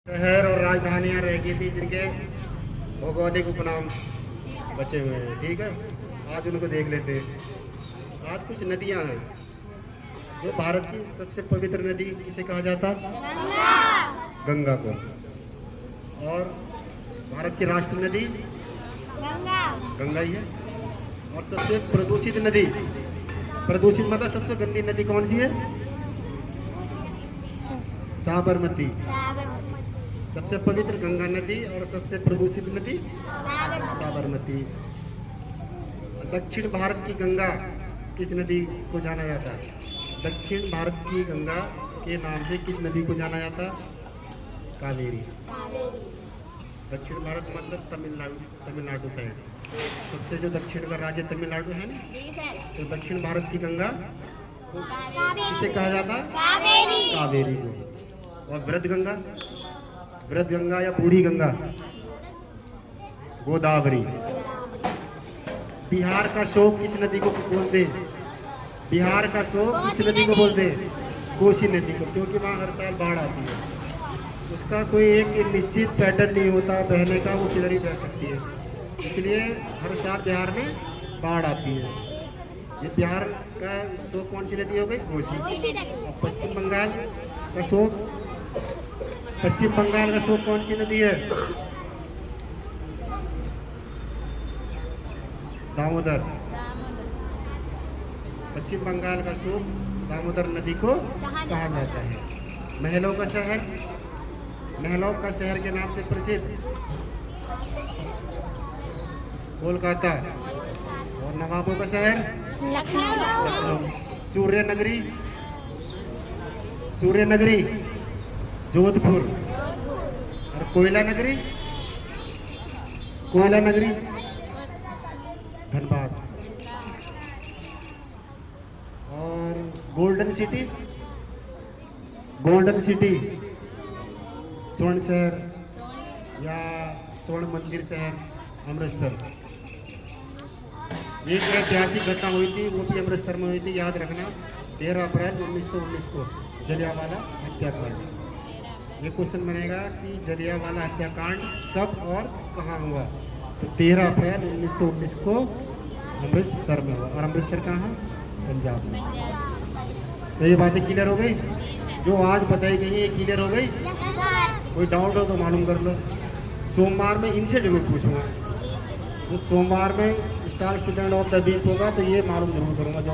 शहर और राजधानियां रह गई थी जिनके भौगोलिक उपनाम बचे हुए हैं। ठीक है, आज उनको देख लेते हैं। आज कुछ नदियां हैं जो भारत की सबसे पवित्र नदी किसे कहा जाता? गंगा को। और भारत की राष्ट्रीय नदी गंगा ही है। और सबसे प्रदूषित नदी, प्रदूषित मतलब सबसे गंदी नदी कौन सी है? साबरमती। सबसे पवित्र गंगा नदी और सबसे प्रदूषित नदी साबरमती। दक्षिण भारत की गंगा किस नदी को जाना जाता है? दक्षिण भारत की गंगा के नाम से किस नदी को जाना जाता है? कावेरी। दक्षिण भारत मतलब तमिलनाडु साइड। सबसे जो दक्षिण का राज्य तमिलनाडु है ना, तो दक्षिण भारत की गंगा किसे कहा जाता है? कावेरी को। और वृद्ध गंगा या बूढ़ी गंगा गोदावरी। बिहार का शोक किस नदी को बोलते? बिहार का शोक किस नदी को बोलते? कोसी नदी को, क्योंकि वहाँ हर साल बाढ़ आती है। उसका कोई एक निश्चित पैटर्न नहीं होता बहने का, वो किधर ही बह सकती है, इसलिए हर साल बिहार में बाढ़ आती है। ये बिहार का शोक कौन सी नदी हो गई? कोसी। और पश्चिम बंगाल का शोक, पश्चिम बंगाल का शोक कौन सी नदी है? दामोदर। पश्चिम बंगाल का शोक दामोदर नदी को कहा जाता है। महलों का शहर, महलों का शहर के नाम से प्रसिद्ध कोलकाता। और नवाबों का शहर लखनऊ। सूर्य नगरी, सूर्य नगरी जोधपुर। और कोयला नगरी, कोयला नगरी धनबाद। और गोल्डन सिटी, गोल्डन सिटी स्वर्ण शहर या स्वर्ण मंदिर शहर अमृतसर। एक ऐतिहासिक घटना हुई थी, वो भी अमृतसर में हुई थी, याद रखना। 13 अप्रैल 1919 को जलियांवाला हत्याकांड। ये क्वेश्चन बनेगा कि जलियांवाला हत्याकांड कब और कहाँ हुआ? तो 13 अप्रैल 1919 को अमृतसर में हुआ। और अमृतसर कहाँ? पंजाब में। तो ये बातें क्लियर हो गई, जो आज बताई गई है ये क्लियर हो गई। कोई डाउट हो तो मालूम कर लो। सोमवार में इनसे जरूर पूछूंगा। तो सोमवार में star student of the week होगा, तो ये मालूम जरूर करूँगा। जो